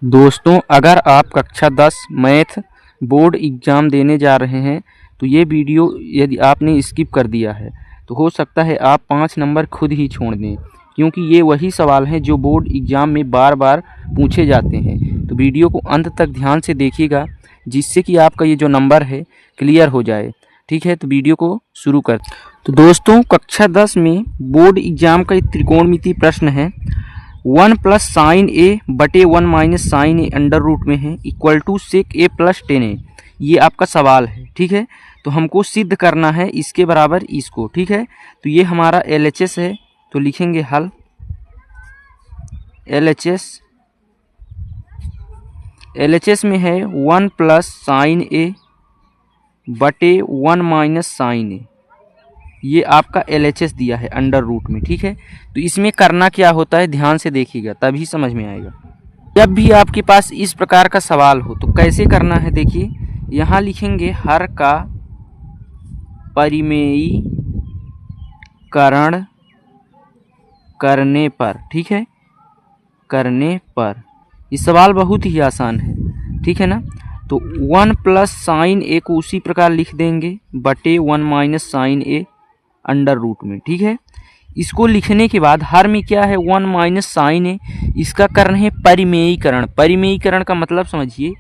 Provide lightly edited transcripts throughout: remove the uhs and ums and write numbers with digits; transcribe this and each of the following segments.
दोस्तों, अगर आप कक्षा 10 मैथ बोर्ड एग्ज़ाम देने जा रहे हैं तो ये वीडियो यदि आपने स्किप कर दिया है तो हो सकता है आप 5 नंबर खुद ही छोड़ दें, क्योंकि ये वही सवाल हैं जो बोर्ड एग्ज़ाम में बार बार पूछे जाते हैं। तो वीडियो को अंत तक ध्यान से देखिएगा, जिससे कि आपका ये जो नंबर है क्लियर हो जाए। ठीक है, तो वीडियो को शुरू कर। तो दोस्तों, कक्षा 10 में बोर्ड एग्ज़ाम का एक त्रिकोणमितीय प्रश्न है। 1 प्लस साइन ए बटे 1 minus sine A under root में है equal to sec A plus 10 A. ये आपका सवाल है। ठीक है, तो हमको सिद्ध करना है इसके बराबर इसको। ठीक है, तो ये हमारा LHS है, तो लिखेंगे हल। LHS में है 1 प्लस साइन ए बटे 1 माइनस साइन ए। ये आपका LHS दिया है अंडर रूट में। ठीक है, तो इसमें करना क्या होता है ध्यान से देखिएगा, तभी समझ में आएगा। जब भी आपके पास इस प्रकार का सवाल हो तो कैसे करना है, देखिए यहाँ लिखेंगे हर का परिमेयीकरण करने पर। ठीक है, करने पर ये सवाल बहुत ही आसान है। ठीक है ना, तो 1 प्लस साइन ए को उसी प्रकार लिख देंगे बटे 1 minus sine A under root में। ठीक है, इसको लिखने के बाद हर में क्या है 1 माइनस साइन ए, इसका करना है परिमेयीकरण। परिमेयीकरण का मतलब समझिए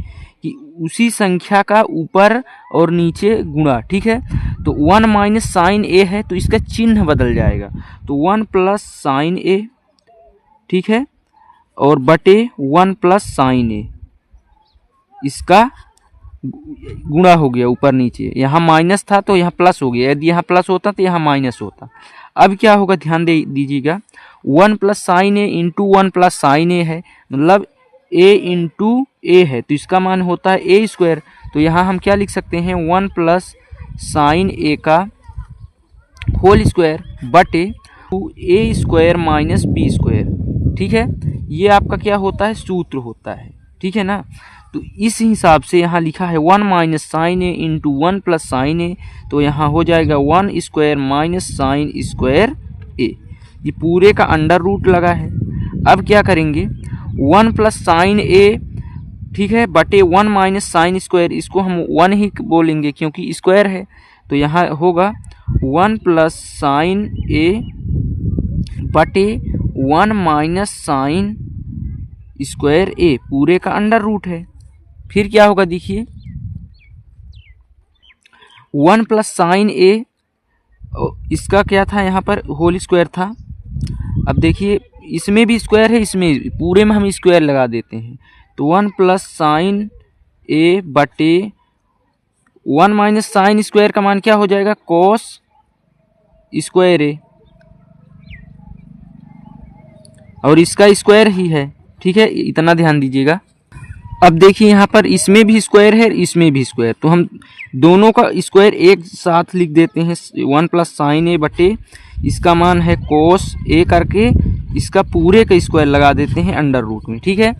कि उसी संख्या का ऊपर और नीचे गुणा। ठीक है, तो 1 माइनस साइन ए है तो इसका चिन्ह बदल जाएगा, तो 1 प्लस साइन ए। ठीक है, और बटे 1 प्लस साइन ए, इसका गुणा हो गया ऊपर नीचे। यहाँ माइनस था तो यहाँ प्लस हो गया, यदि यहाँ प्लस होता तो यहाँ माइनस होता। अब क्या होगा ध्यान दे दीजिएगा, 1 प्लस साइन ए इंटू 1 प्लस साइन ए है, मतलब a इंटू ए है, तो इसका मान होता है ए स्क्वायर। तो यहाँ हम क्या लिख सकते हैं 1 प्लस साइन ए का होल स्क्वायर बटे ए स्क्वायर माइनस बी स्क्वायर। ठीक है, ये आपका क्या होता है सूत्र होता है। ठीक है ना, तो इस हिसाब से यहाँ लिखा है 1 माइनस साइन ए इंटू 1 प्लस साइन ए, तो यहाँ हो जाएगा 1 स्क्वायर माइनस साइन स्क्वायर ए। ये पूरे का अंडर रूट लगा है। अब क्या करेंगे 1 प्लस साइन ए, ठीक है, बटे 1 माइनस साइन स्क्वायर, इसको हम 1 ही बोलेंगे क्योंकि स्क्वायर है। तो यहाँ होगा 1 प्लस साइन ए बटे 1 माइनस साइन स्क्वायर ए, पूरे का अंडर रूट है। फिर क्या होगा देखिए 1 प्लस साइन ए, इसका क्या था यहाँ पर होल स्क्वायर था। अब देखिए इसमें भी स्क्वायर है, इसमें पूरे में हम स्क्वायर लगा देते हैं, तो 1 प्लस साइन ए बटे 1 माइनस साइन स्क्वायर का मान क्या हो जाएगा कोस स्क्वायर ए, और इसका स्क्वायर ही है। ठीक है, इतना ध्यान दीजिएगा। अब देखिए यहाँ पर इसमें भी स्क्वायर है, इसमें भी स्क्वायर, तो हम दोनों का स्क्वायर एक साथ लिख देते हैं। 1 प्लस साइन ए बटे इसका मान है कोस ए करके इसका पूरे का स्क्वायर लगा देते हैं अंडर रूट में। ठीक है,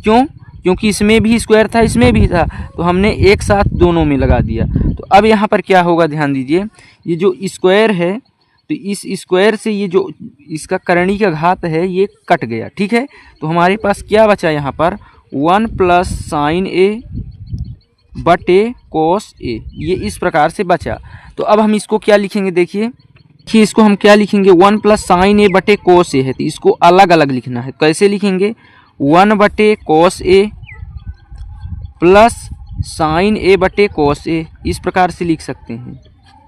क्यों? क्योंकि इसमें भी स्क्वायर था, इसमें भी था, तो हमने एक साथ दोनों में लगा दिया। तो अब यहाँ पर क्या होगा ध्यान दीजिए, ये जो स्क्वायर है तो इस स्क्वायर से ये जो इसका करणी का घात है ये कट गया। ठीक है, तो हमारे पास क्या बचा यहाँ पर 1 प्लस साइन ए बटे कोस ए, ये इस प्रकार से बचा। तो अब हम इसको क्या लिखेंगे देखिए कि इसको हम क्या लिखेंगे 1 प्लस साइन ए बटे कोस ए है, तो इसको अलग अलग लिखना है। कैसे लिखेंगे 1 बटे कोस ए प्लस साइन ए बटे कोस ए, इस प्रकार से लिख सकते हैं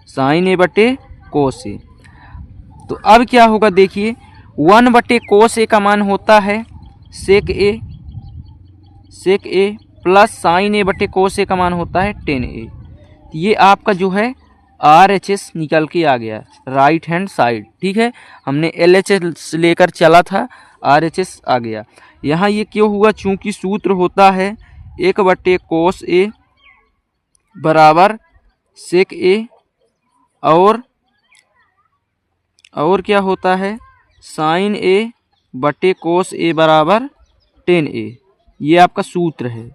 साइन ए बटे कोस ए। तो अब क्या होगा देखिए 1 बटे कोस ए का मान होता है सेक ए प्लस साइन ए बटे कोस ए का मान होता है 10a। ये आपका जो है RHS निकल के आ गया राइट हैंड साइड। ठीक है, हमने LHS लेकर चला था, RHS आ गया। यहाँ ये क्यों हुआ, चूंकि सूत्र होता है 1 बटे कोस ए बराबर सेक ए, और क्या होता है साइन ए बटे कोस ए बराबर 10a। ये आपका सूत्र है।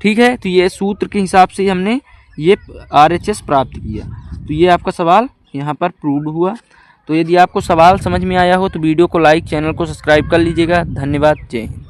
ठीक है, तो ये सूत्र के हिसाब से हमने ये RHS प्राप्त किया। तो ये आपका सवाल यहाँ पर प्रूव हुआ। तो यदि आपको सवाल समझ में आया हो तो वीडियो को लाइक, चैनल को सब्सक्राइब कर लीजिएगा। धन्यवाद, जय हिंद।